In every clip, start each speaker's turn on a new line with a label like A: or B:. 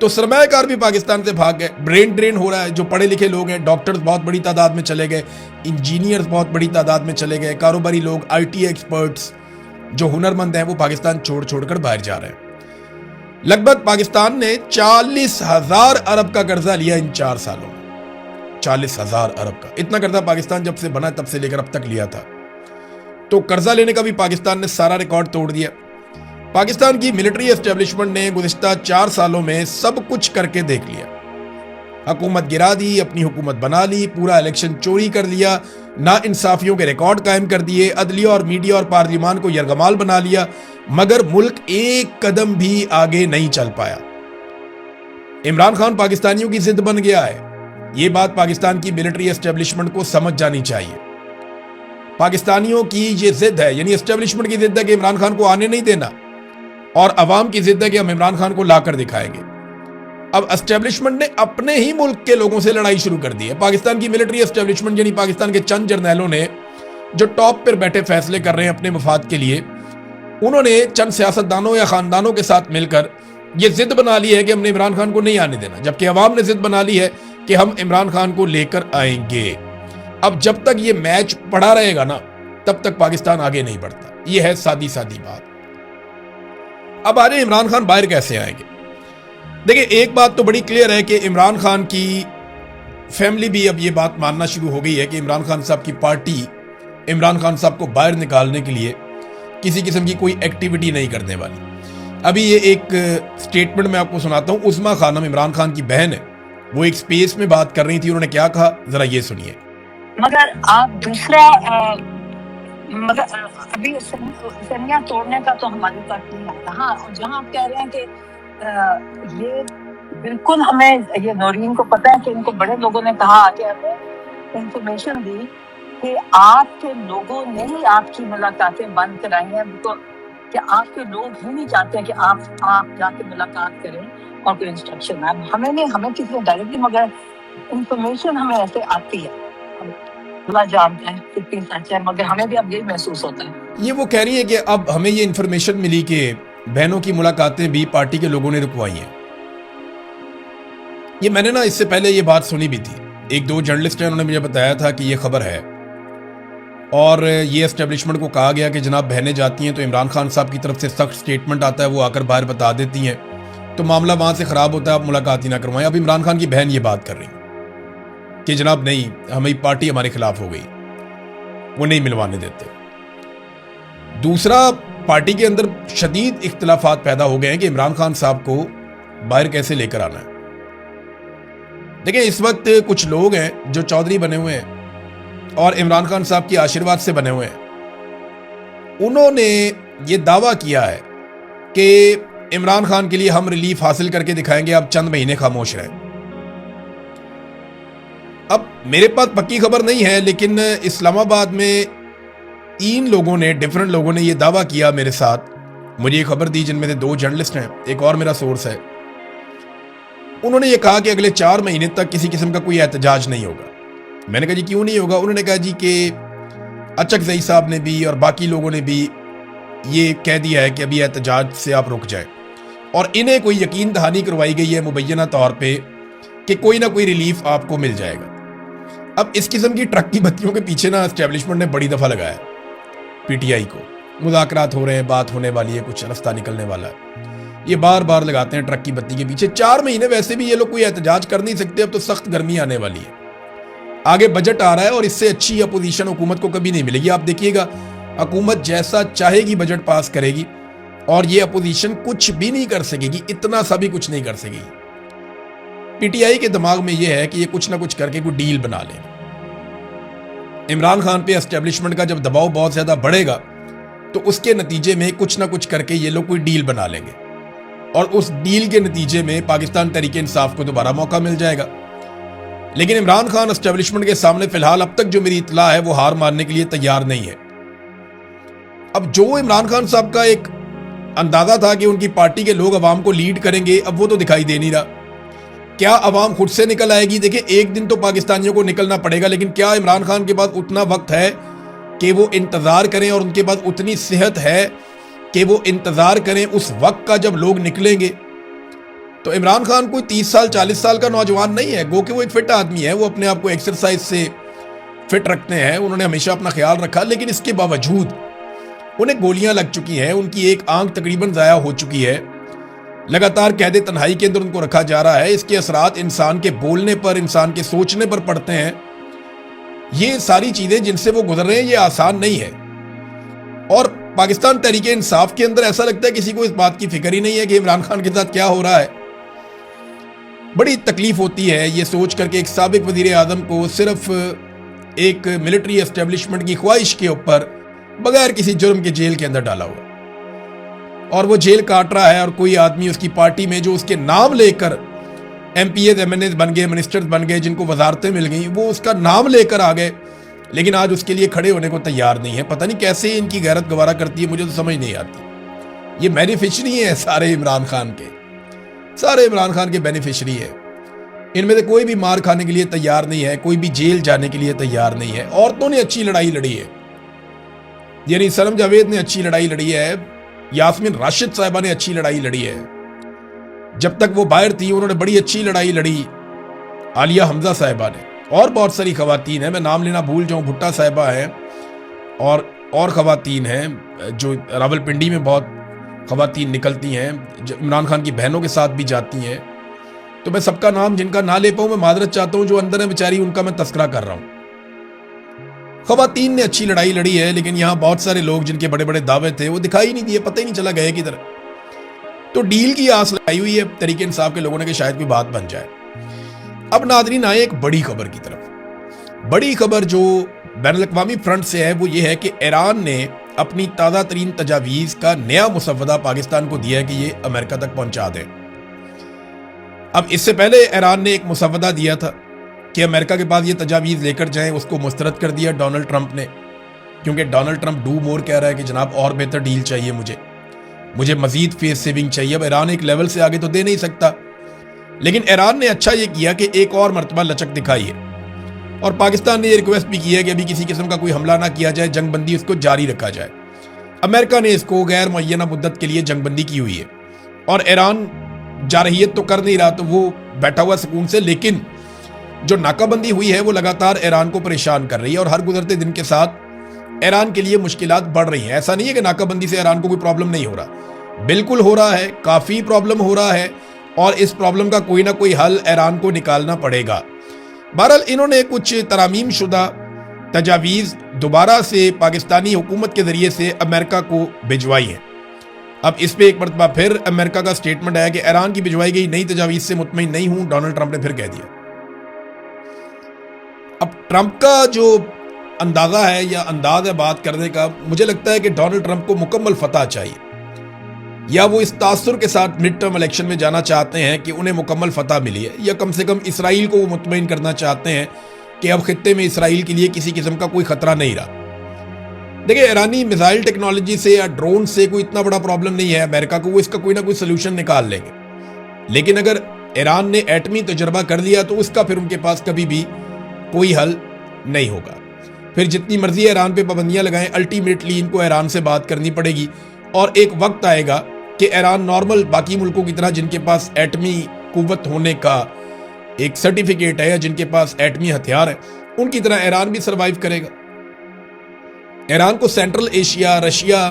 A: تو سرمایہ کار بھی پاکستان سے بھاگ گئے, برین ڈرین ہو رہا ہے. جو پڑھے لکھے لوگ ہیں, ڈاکٹرز بہت بڑی تعداد میں چلے گئے, انجینئرز بہت بڑی تعداد میں چلے گئے, کاروباری لوگ, آئی ٹی ایکسپرٹس جو ہنرمند ہیں وہ پاکستان چھوڑ چھوڑ کر باہر جا رہے ہیں. لگ بھگ پاکستان نے 40,000 ارب کا قرضہ لیا ان 4 سالوں میں. 40,000 ارب کا, اتنا قرضہ پاکستان جب سے بنا تب سے لے کر اب تک لیا تھا. تو قرضہ لینے کا بھی پاکستان نے سارا ریکارڈ توڑ دیا. پاکستان کی ملٹری اسٹیبلشمنٹ نے گزشتہ 4 سالوں میں سب کچھ کر کے دیکھ لیا. حکومت گرا دی, اپنی حکومت بنا لی, پورا الیکشن چوری کر لیا, نا انصافیوں کے ریکارڈ قائم کر دیے, عدلیہ اور میڈیا اور پارلیمان کو یرغمال بنا لیا, مگر ملک ایک قدم بھی آگے نہیں چل پایا. عمران خان پاکستانیوں کی ضد بن گیا ہے. یہ بات پاکستان کی ملٹری اسٹیبلشمنٹ کو سمجھ جانی چاہیے. پاکستانیوں کی یہ ضد ہے, یعنی اسٹیبلشمنٹ کی ضد ہے کہ عمران خان کو آنے نہیں دینا, اور عوام کی ضد ہے کہ ہم عمران خان کو لا کر دکھائیں گے. اب اسٹیبلشمنٹ نے اپنے ہی ملک کے لوگوں سے لڑائی شروع کر دی ہے. پاکستان کی ملٹری اسٹیبلشمنٹ یعنی پاکستان کے چند جرنیلوں نے جو ٹاپ پر بیٹھے فیصلے کر رہے ہیں اپنے مفاد کے لیے, انہوں نے چند سیاستدانوں یا خاندانوں کے ساتھ مل کر یہ ضد بنا لی ہے کہ ہم نے عمران خان کو نہیں آنے دینا, جبکہ عوام نے ضد بنا لی ہے کہ ہم عمران خان کو لے کر آئیں گے. اب جب تک یہ میچ پڑا رہے گا نا, تب تک پاکستان آگے نہیں بڑھتا. یہ ہے سادی بات. اب آج عمران خان باہر کیسے آئیں گے؟ دیکھیں, ایک بات تو بڑی کلیئر ہے کہ عمران خان کی فیملی بھی اب یہ بات ماننا شروع ہو گئی ہے کہ عمران خان صاحب کی پارٹی عمران خان صاحب کو باہر نکالنے کے لیے کسی قسم کی کوئی ایکٹیویٹی نہیں کرنے والی. ابھی یہ ایک سٹیٹمنٹ میں آپ کو سناتا ہوں. عظمیٰ خانم عمران خان کی بہن ہے, وہ ایک سپیس میں بات کر رہی تھی. انہوں نے کیا کہا, ذرا یہ سنیے.
B: مگر آپ دوسرا مگر ابھی سنیاں توڑنے کا تو ہمارے پاس نہیں آتا. ہاں, جہاں آپ کہہ رہے ہیں کہ یہ بالکل ہمیں یہ نورین کو پتہ ہے کہ ان کو بڑے لوگوں نے کہا کہ ہمیں انفارمیشن دی کہ آپ کے لوگوں نے ہی آپ کی ملاقاتیں بند کرائی ہیں, کہ آپ کے لوگ ہی نہیں چاہتے کہ آپ جا کے ملاقات کریں اور کوئی انسٹرکشن ہے. ہمیں کسی نے ڈائریکٹلی, مگر انفارمیشن ہمیں ایسے آتی ہے, اللہ جانتا ہے کتنی سچ ہے, مگر ہمیں بھی اب یہی محسوس ہوتا ہے.
A: یہ وہ کہہ رہی ہے کہ اب ہمیں یہ انفارمیشن ملی کہ بہنوں کی ملاقاتیں بھی پارٹی کے لوگوں نے رکوائی ہیں. یہ میں نے نا اس سے پہلے یہ بات سنی بھی تھی. 1-2 جرنلسٹ ہیں, انہوں نے مجھے بتایا تھا کہ یہ خبر ہے, اور یہ اسٹیبلشمنٹ کو کہا گیا کہ جناب بہنیں جاتی ہیں تو عمران خان صاحب کی طرف سے سخت سٹیٹمنٹ آتا ہے, وہ آ کر باہر بتا دیتی ہیں, تو معاملہ وہاں سے خراب ہوتا ہے, آپ ملاقات ہی نہ کروائیں. اب عمران خان کی بہن یہ بات کر رہی کہ جناب نہیں, ہمیں پارٹی ہمارے خلاف ہو گئی, وہ نہیں ملوانے دیتے. دوسرا, پارٹی کے اندر شدید اختلافات پیدا ہو گئے ہیں کہ عمران خان صاحب کو باہر کیسے لے کر آنا ہے. دیکھیں, اس وقت کچھ لوگ ہیں جو چودھری بنے ہوئے ہیں اور عمران خان صاحب کی آشیرواد سے بنے ہوئے ہیں. انہوں نے یہ دعویٰ کیا ہے کہ عمران خان کے لیے ہم ریلیف حاصل کر کے دکھائیں گے, آپ چند مہینے خاموش رہیں. اب میرے پاس پکی خبر نہیں ہے, لیکن اسلام آباد میں 3 لوگوں نے, ڈیفرنٹ لوگوں نے یہ دعویٰ کیا میرے ساتھ, مجھے یہ خبر دی, جن میں سے 2 جرنلسٹ ہیں, ایک اور میرا سورس ہے. انہوں نے یہ کہا کہ اگلے 4 مہینے تک کسی قسم کا کوئی احتجاج نہیں ہوگا. میں نے کہا جی کیوں نہیں ہوگا؟ انہوں نے کہا جی کہ اچکزئی صاحب نے بھی اور باقی لوگوں نے بھی یہ کہہ دیا ہے کہ ابھی احتجاج سے آپ رک جائیں, اور انہیں کوئی یقین دہانی کروائی گئی ہے مبینہ طور پہ کہ کوئی نہ کوئی ریلیف آپ کو مل جائے گا. اب اس قسم کی ٹرک کی بتیوں کے پیچھے نا اسٹیبلشمنٹ نے بڑی دفعہ لگایا پی ٹی آئی کو. مذاکرات ہو رہے ہیں, بات ہونے والی ہے, کچھ رستہ نکلنے والا ہے, یہ بار بار لگاتے ہیں ٹرک کی بتی کے پیچھے. 4 مہینے ویسے بھی یہ لوگ کوئی احتجاج کر نہیں سکتے, اب تو سخت گرمی آنے والی ہے, آگے بجٹ آ رہا ہے, اور اس سے اچھی اپوزیشن حکومت کو کبھی نہیں ملے گی. آپ دیکھیے گا, حکومت جیسا چاہے گی بجٹ پاس کرے گی, اور یہ اپوزیشن کچھ بھی نہیں کر سکے گی, اتنا سا بھی کچھ نہیں کر سکے گی. پی ٹی آئی کے دماغ میں یہ ہے کہ یہ کچھ نہ کچھ کر کے کوئی ڈیل بنا لیں. عمران خان پہ اسٹیبلشمنٹ کا جب دباؤ بہت زیادہ بڑھے گا تو اس کے نتیجے میں کچھ نہ کچھ کر کے یہ لوگ کوئی ڈیل بنا لیں گے, اور اس ڈیل کے نتیجے میں پاکستان تحریک انصاف کو دوبارہ موقع مل جائے گا. لیکن عمران خان اسٹیبلشمنٹ کے سامنے فی الحال اب تک جو میری اطلاع ہے وہ ہار ماننے کے لیے تیار نہیں ہے. اب جو عمران خان صاحب کا ایک اندازہ تھا کہ ان کی پارٹی کے لوگ عوام کو لیڈ کریں گے, اب وہ تو دکھائی دے نہیں رہا. کیا عوام خود سے نکل آئے گی؟ دیکھیں, ایک دن تو پاکستانیوں کو نکلنا پڑے گا, لیکن کیا عمران خان کے پاس اتنا وقت ہے کہ وہ انتظار کریں, اور ان کے پاس اتنی صحت ہے کہ وہ انتظار کریں اس وقت کا جب لوگ نکلیں گے؟ تو عمران خان کوئی 30 سال 40 سال کا نوجوان نہیں ہے، گو کہ وہ ایک فٹ آدمی ہے، وہ اپنے آپ کو ایکسرسائز سے فٹ رکھتے ہیں، انہوں نے ہمیشہ اپنا خیال رکھا، لیکن اس کے باوجود انہیں گولیاں لگ چکی ہیں، ان کی ایک آنکھ تقریباً ضائع ہو چکی ہے، لگاتار قید تنہائی کے اندر ان کو رکھا جا رہا ہے، اس کے اثرات انسان کے بولنے پر، انسان کے سوچنے پر پڑتے ہیں۔ یہ ساری چیزیں جن سے وہ گزر رہے ہیں یہ آسان نہیں ہے، اور پاکستان تحریک انصاف کے اندر ایسا لگتا ہے کسی کو اس بات کی فکر ہی نہیں ہے کہ عمران خان کے ساتھ کیا ہو رہا ہے۔ بڑی تکلیف ہوتی ہے یہ سوچ کر کے ایک سابق وزیر اعظم کو صرف ایک ملٹری اسٹیبلشمنٹ کی خواہش کے اوپر بغیر کسی جرم کے جیل کے اندر ڈالا ہوا، اور وہ جیل کاٹ رہا ہے، اور کوئی آدمی اس کی پارٹی میں جو اس کے نام لے کر MPs MNAs بن گئے، منسٹرز بن گئے، جن کو وزارتیں مل گئیں، وہ اس کا نام لے کر آ گئے، لیکن آج اس کے لیے کھڑے ہونے کو تیار نہیں ہے۔ پتہ نہیں کیسے ان کی غیرت گوارا کرتی ہے، مجھے تو سمجھ نہیں آتی۔ یہ بینیفیشری ہیں سارے عمران خان کے، سارے عمران خان کے بینیفیشری ہے، ان میں سے کوئی بھی مار کھانے کے لیے تیار نہیں ہے، کوئی بھی جیل جانے کے لیے تیار نہیں ہے۔ عورتوں نے اچھی لڑائی لڑی ہے، یعنی سنم جاوید نے اچھی لڑائی لڑی ہے، یاسمین راشد صاحبہ نے اچھی لڑائی لڑی ہے، جب تک وہ باہر تھی انہوں نے بڑی اچھی لڑائی لڑی، عالیہ حمزہ صاحبہ نے، اور بہت ساری خواتین ہیں، میں نام لینا بھول جاؤں، بھٹا صاحبہ ہیں، اور خواتین ہیں جو راولپنڈی میں بہت خواتین نکلتی ہیں، عمران خان کی بہنوں کے ساتھ بھی جاتی ہیں، تو میں سب کا نام جن کا نہ لے پاؤں میں معذرت چاہتا ہوں، جو اندر ہیں بیچاری ان کا میں تذکرہ کر رہا ہوں۔ خواتین نے اچھی لڑائی لڑی ہے، لیکن یہاں بہت سارے لوگ جن کے بڑے بڑے دعوے تھے وہ دکھائی نہیں دیے، پتہ ہی نہیں چلا گئے کدھر۔ تو ڈیل کی آس لگائی ہوئی ہے تحریک انصاف کے لوگوں نے کہ شاید کوئی بات بن جائے۔ اب ناظرین آئے ایک بڑی خبر کی طرف۔ بڑی خبر جو بین الاقوامی فرنٹ سے ہے وہ یہ ہے کہ ایران نے اپنی تازہ ترین تجاویز کا نیا مسودہ پاکستان کو دیا ہے کہ یہ امریکہ تک پہنچا دیں۔ اب اس سے پہلے ایران نے ایک مسودہ دیا تھا کہ امریکہ کے پاس یہ تجاویز لے کر جائیں، اس کو مسترد کر دیا ڈونلڈ ٹرمپ نے، کیونکہ ڈونلڈ ٹرمپ ڈو مور کہہ رہا ہے کہ جناب اور بہتر ڈیل چاہیے، مجھے مزید فیس سیونگ چاہیے۔ اب ایران ایک لیول سے آگے تو دے نہیں سکتا، لیکن ایران نے اچھا یہ کیا کہ ایک اور مرتبہ لچک دکھائی ہے، اور پاکستان نے یہ ریکویسٹ بھی کی ہے کہ ابھی کسی قسم کا کوئی حملہ نہ کیا جائے، جنگ بندی اس کو جاری رکھا جائے۔ امریکہ نے اس کو غیر معینہ مدت کے لیے جنگ بندی کی ہوئی ہے، اور ایران جارحیت تو کر نہیں رہا، تو وہ بیٹھا ہوا سکون سے، لیکن جو ناکہ بندی ہوئی ہے وہ لگاتار ایران کو پریشان کر رہی ہے، اور ہر گزرتے دن کے ساتھ ایران کے لیے مشکلات بڑھ رہی ہیں۔ ایسا نہیں ہے کہ ناکہ بندی سے ایران کو کوئی پرابلم نہیں ہو رہا، بالکل ہو رہا ہے، کافی پرابلم ہو رہا ہے، اور اس پرابلم کا کوئی نہ کوئی حل ایران کو نکالنا پڑے گا۔ بہرحال انہوں نے کچھ ترامیم شدہ تجاویز دوبارہ سے پاکستانی حکومت کے ذریعے سے امریکہ کو بھجوائی ہیں۔ اب اس پہ ایک مرتبہ پھر امریکہ کا سٹیٹمنٹ آیا کہ ایران کی بھجوائی گئی نئی تجاویز سے مطمئن نہیں ہوں، ڈونلڈ ٹرمپ نے پھر کہہ دیا۔ اب ٹرمپ کا جو اندازہ ہے یا انداز ہے بات کرنے کا، مجھے لگتا ہے کہ ڈونلڈ ٹرمپ کو مکمل فتح چاہیے، یا وہ اس تاثر کے ساتھ مڈ ٹرم الیکشن میں جانا چاہتے ہیں کہ انہیں مکمل فتح ملی ہے، یا کم سے کم اسرائیل کو وہ مطمئن کرنا چاہتے ہیں کہ اب خطے میں اسرائیل کے لیے کسی قسم کا کوئی خطرہ نہیں رہا۔ دیکھیں، ایرانی میزائل ٹیکنالوجی سے یا ڈرون سے کوئی اتنا بڑا پرابلم نہیں ہے امریکہ کو، وہ اس کا کوئی نہ کوئی سلوشن نکال لیں گے، لیکن اگر ایران نے ایٹمی تجربہ کر لیا تو اس کا پھر ان کے پاس کبھی بھی کوئی حل نہیں ہوگا۔ پھر جتنی مرضی ایران پہ پابندیاں لگائیں، الٹیمیٹلی ان کو ایران سے بات کرنی پڑے گی، اور ایک وقت آئے گا کہ ایران نارمل باقی ملکوں کی طرح جن کے پاس ایٹمی قوت ہونے کا ایک سرٹیفکیٹ ہے یا جن کے پاس ایٹمی ہتھیار ہے، ان کی طرح ایران بھی سروائیو کرے گا۔ ایران کو central Asia, Russia,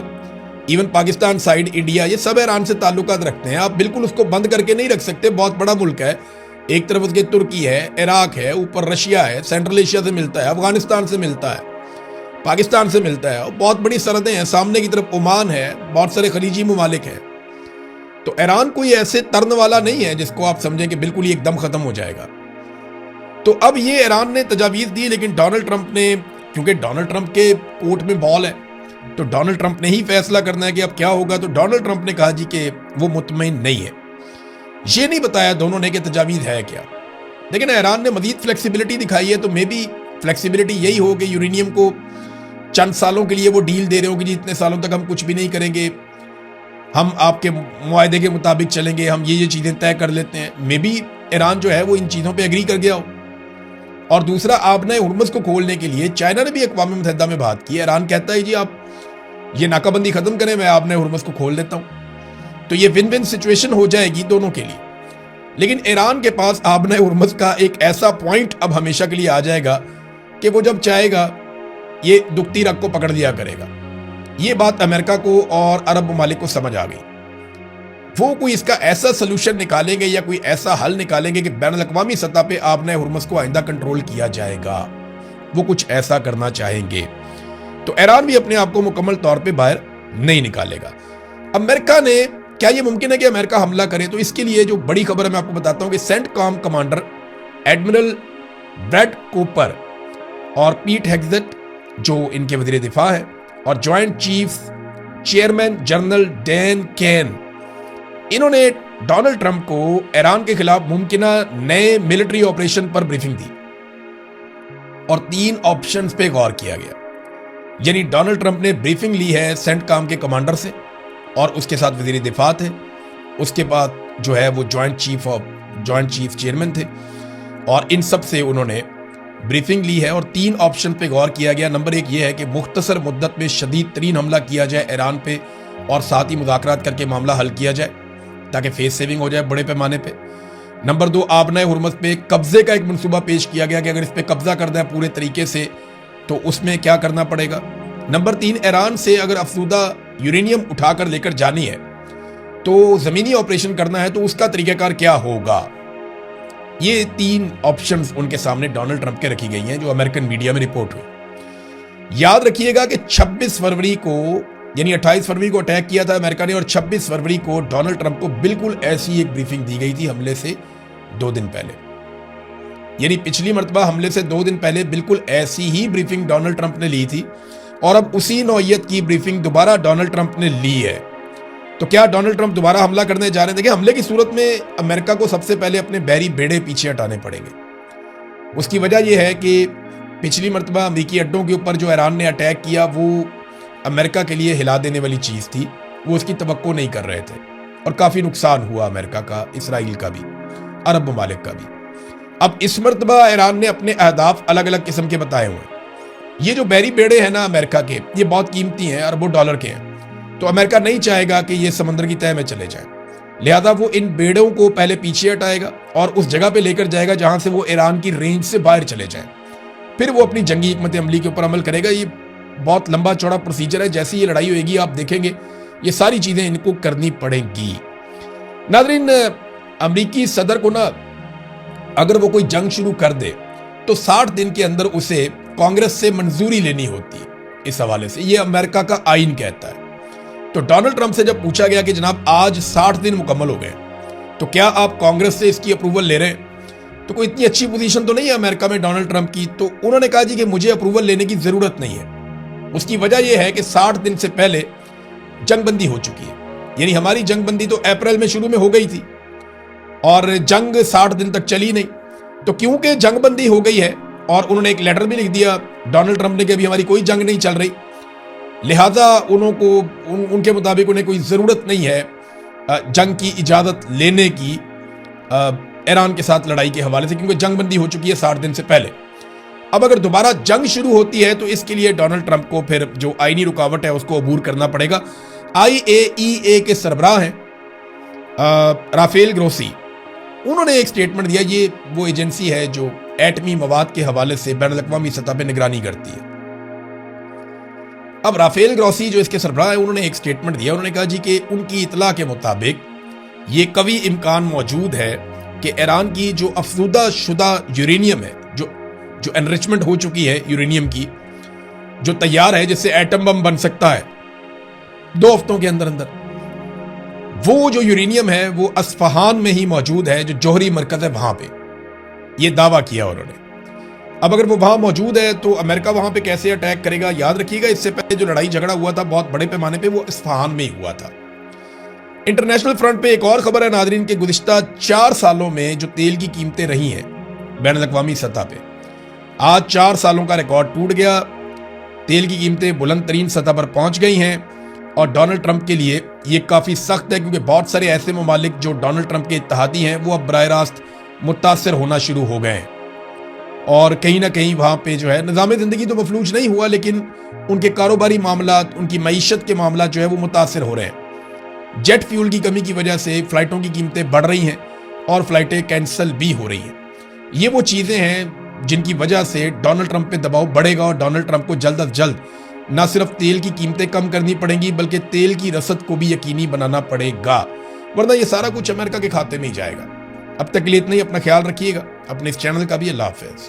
A: even Pakistan side, India, یہ سب ایران سے تعلقات رکھتے ہیں۔ آپ بالکل اس کو بند کر کے نہیں رکھ سکتے، بہت بڑا ملک ہے، ایک طرف اس کے ترکی ہے، عراق ہے، اوپر رشیا ہے، سینٹرل ایشیا سے ملتا ہے، افغانستان سے ملتا ہے، پاکستان سے ملتا ہے، اور بہت بڑی سرحدیں ہیں، سامنے کی طرف عمان ہے، بہت سارے خلیجی ممالک ہیں۔ تو ایران کوئی ایسے ترن والا نہیں ہے جس کو آپ سمجھیں کہ بالکل ہی ایک دم ختم ہو جائے گا۔ تو اب یہ ایران نے تجاویز دی، لیکن ڈونلڈ ٹرمپ نے، کیونکہ ڈونلڈ ٹرمپ کے کورٹ میں بال ہے، تو ڈونلڈ ٹرمپ نے ہی فیصلہ کرنا ہے کہ اب کیا ہوگا۔ تو ڈونلڈ ٹرمپ نے کہا جی کہ وہ مطمئن نہیں ہے، یہ نہیں بتایا دونوں نے کہ تجاویز ہے کیا، لیکن ایران نے مزید فلیکسیبلٹی دکھائی ہے، تو مے بی فلیکسیبلٹی یہی ہو کہ یورینیم کو چند سالوں کے لیے وہ ڈیل دے رہے ہوں کہ جی اتنے سالوں تک ہم کچھ بھی نہیں کریں گے، ہم آپ کے معاہدے کے مطابق چلیں گے، ہم یہ چیزیں طے کر لیتے ہیں۔ مے بی ایران جو ہے وہ ان چیزوں پہ ایگری کر گیا ہو۔ اور دوسرا، آبنہ ہرمز کو کھولنے کے لیے چائنا نے بھی اقوام متحدہ میں بات کی، ایران کہتا ہے جی آپ یہ ناکہ بندی ختم کریں، میں آبنہ ہرمز کو کھول دیتا ہوں، تو یہ ون ون سچویشن ہو جائے گی دونوں کے لیے۔ لیکن ایران کے پاس آبنۂ ہرمز کا ایک ایسا پوائنٹ اب ہمیشہ کے لیے آ جائے گا کہ وہ جب چاہے گا یہ دکھتی رگ کو پکڑ لیا کرے گا. یہ بات امریکہ کو اور عرب ممالک کو سمجھ آ گئی. وہ کوئی اس کا ایسا سلوشن نکالیں گے یا کوئی ایسا حل نکالیں گے کہ بین الاقوامی سطح پہ آبنۂ ہرمز کو آئندہ کنٹرول کیا جائے گا. وہ کچھ ایسا کرنا چاہیں گے تو ایران بھی اپنے آپ کو مکمل طور پہ باہر نہیں نکالے گا. امریکہ نے کیا یہ ممکن ہے کہ امریکہ حملہ کرے؟ تو اس کے لیے جو بڑی خبر ہے میں آپ کو بتاتا ہوں کہ سینٹ کام کمانڈر ایڈمرل بریڈ کوپر اور پیٹ ہیگزٹ جو ان کے وزیر دفاع ہے اور joint chief chairman general Dan Caine, انہوں نے ڈونلڈ ٹرمپ کو ایران کے خلاف ممکنہ نئے ملٹری آپریشن پر بریفنگ دی اور 3 آپشنز پہ غور کیا گیا. یعنی ڈونلڈ ٹرمپ نے بریفنگ لی ہے سینٹ کام کے کمانڈر سے اور اس کے ساتھ وزیر دفاع تھے، اس کے بعد جو ہے وہ جوائنٹ چیف چیئرمین تھے، اور ان سب سے انہوں نے بریفنگ لی ہے اور 3 آپشن پہ غور کیا گیا. نمبر 1 یہ ہے کہ مختصر مدت میں شدید ترین حملہ کیا جائے ایران پہ اور ساتھ ہی مذاکرات کر کے معاملہ حل کیا جائے تاکہ فیس سیونگ ہو جائے بڑے پیمانے پہ. نمبر 2 آبنۂ ہرمز پہ قبضے کا ایک منصوبہ پیش کیا گیا کہ اگر اس پہ قبضہ کر دیں پورے طریقے سے تو اس میں کیا کرنا پڑے گا. نمبر 3 ایران سے اگر افزودہ یورینیم اٹھا کر لے کر جانی ہے تو زمینی آپریشن کرنا ہے تو اس کا طریقہ کار کیا ہوگا. یہ 3 آپشنز ان کے سامنے ڈونلڈ ٹرمپ کے رکھی گئی ہیں جو امریکن میڈیا میں رپورٹ ہوئی. یاد رکھیے گا کہ 26 فروری کو یعنی 28 فروری کو اٹیک کیا تھا امریکہ نے اور 26 فروری کو ڈونلڈ ٹرمپ کو بالکل ایسی ایک بریفنگ دی گئی تھی حملے سے 2 دن پہلے. یعنی پچھلی مرتبہ حملے سے 2 دن پہلے بالکل ایسی ہی بریفنگ ڈونلڈ ٹرمپ نے لی تھی اور اب اسی نوعیت کی بریفنگ دوبارہ ڈونلڈ ٹرمپ نے لی ہے. تو کیا ڈونلڈ ٹرمپ دوبارہ حملہ کرنے جا رہے ہیں؟ دیکھیں حملے کی صورت میں امریکہ کو سب سے پہلے اپنے بحری بیڑے پیچھے ہٹانے پڑیں گے. اس کی وجہ یہ ہے کہ پچھلی مرتبہ امریکی اڈوں کے اوپر جو ایران نے اٹیک کیا وہ امریکہ کے لیے ہلا دینے والی چیز تھی، وہ اس کی توقع نہیں کر رہے تھے اور کافی نقصان ہوا امریکہ کا، اسرائیل کا بھی، عرب ممالک کا بھی. اب اس مرتبہ ایران نے اپنے اہداف الگ الگ قسم کے بتائے ہوئے ہیں. یہ جو بحری بیڑے ہیں نا امریکہ کے، یہ بہت قیمتی ہیں، اربوں ڈالر کے ہیں، تو امریکہ نہیں چاہے گا کہ یہ سمندر کی تہہ میں چلے جائیں. لہذا وہ ان بیڑوں کو پہلے پیچھے ہٹائے گا اور اس جگہ پہ لے کر جائے گا جہاں سے وہ ایران کی رینج سے باہر چلے جائیں. پھر وہ اپنی جنگی حکمت عملی کے اوپر عمل کرے گا. یہ بہت لمبا چوڑا پروسیجر ہے. جیسے یہ لڑائی ہوئے گی آپ دیکھیں گے یہ ساری چیزیں ان کو کرنی پڑیں گی. ناظرین، امریکی صدر کو نا اگر وہ کوئی جنگ شروع کر دے تو 60 دن کے اندر اسے کانگریس سے منظوری لینی ہوتی ہے. اس حوالے سے یہ امریکہ کا آئین کہتا ہے. تو ڈونلڈ ٹرمپ سے جب پوچھا گیا کہ جناب آج 60 دن مکمل ہو گئے تو کیا آپ کانگریس سے اس کی اپروول لے رہے ہیں، تو کوئی اتنی اچھی پوزیشن تو نہیں ہے امریکہ میں ڈونلڈ ٹرمپ کی. تو انہوں نے کہا جی کہ مجھے اپروول لینے کی ضرورت نہیں ہے. اس کی وجہ یہ ہے کہ 60 دن سے پہلے جنگ بندی ہو چکی ہے. یعنی ہماری جنگ بندی تو اپریل میں شروع میں ہو گئی تھی اور جنگ 60 دن تک چلی نہیں. تو کیونکہ جنگ بندی ہو گئی ہے اور انہوں نے ایک لیٹر بھی لکھ دیا ڈونلڈ ٹرمپ نے کہ ابھی ہماری کوئی جنگ نہیں چل رہی، لہذا ان کے مطابق انہیں کوئی ضرورت نہیں ہے جنگ کی اجازت لینے کی ایران کے ساتھ لڑائی کے حوالے سے، کیونکہ جنگ بندی ہو چکی ہے 60 دن سے پہلے. اب اگر دوبارہ جنگ شروع ہوتی ہے تو اس کے لیے ڈونلڈ ٹرمپ کو پھر جو آئینی رکاوٹ ہے اس کو عبور کرنا پڑے گا. IAEA کے سربراہ ہیں رافیل گروسی، انہوں نے ایک سٹیٹمنٹ دیا. یہ وہ ایجنسی ہے جو ایٹمی مواد کے حوالے سے بین الاقوامی سطح پہ نگرانی کرتی ہے. اب رافیل گروسی جو اس کے سربراہ ہیں انہوں نے ایک سٹیٹمنٹ دیا. انہوں نے کہا جی کہ ان کی اطلاع کے مطابق یہ قوی امکان موجود ہے کہ ایران کی جو افزودہ شدہ یورینیم ہے، جو انریچمنٹ ہو چکی ہے یورینیم کی، جو تیار ہے جس سے ایٹم بم بن سکتا ہے 2 ہفتوں کے اندر اندر، وہ جو یورینیم ہے وہ اصفہان میں ہی موجود ہے جو جوہری مرکز ہے وہاں پہ. یہ دعویٰ کیا انہوں نے. اب اگر وہ وہاں موجود ہے تو امریکہ وہاں پہ کیسے اٹیک کرے گا؟ یاد رکھیے گا اس سے پہلے جو لڑائی جھگڑا ہوا تھا بہت بڑے پیمانے پہ وہ اصفہان میں ہی ہوا تھا. انٹرنیشنل فرنٹ پہ ایک اور خبر ہے ناظرین کہ گزشتہ 4 سالوں میں جو تیل کی قیمتیں رہی ہیں بین الاقوامی سطح پہ، آج 4 سالوں کا ریکارڈ ٹوٹ گیا. تیل کی قیمتیں بلند ترین سطح پر پہنچ گئی ہیں اور ڈونلڈ ٹرمپ کے لیے یہ کافی سخت ہے کیونکہ بہت سارے ایسے ممالک جو ڈونلڈ ٹرمپ کے اتحادی ہیں وہ اب براہ راست متاثر ہونا شروع ہو گئے ہیں اور کہیں نہ کہیں وہاں پہ جو ہے نظام زندگی تو مفلوج نہیں ہوا لیکن ان کے کاروباری معاملات، ان کی معیشت کے معاملات جو ہے وہ متاثر ہو رہے ہیں. جیٹ فیول کی کمی کی وجہ سے فلائٹوں کی قیمتیں بڑھ رہی ہیں اور فلائٹیں کینسل بھی ہو رہی ہیں. یہ وہ چیزیں ہیں جن کی وجہ سے ڈونلڈ ٹرمپ پہ دباؤ بڑھے گا اور ڈونلڈ ٹرمپ کو جلد از جلد نہ صرف تیل کی قیمتیں کم کرنی پڑیں گی بلکہ تیل کی رسد کو بھی یقینی بنانا پڑے گا، ورنہ یہ سارا کچھ امریکہ کے کھاتے میں ہی جائے گا. اب تک کے لیے اتنا ہی. اپنا خیال رکھیے گا، اپنے اس چینل کا بھی. اللہ حافظ.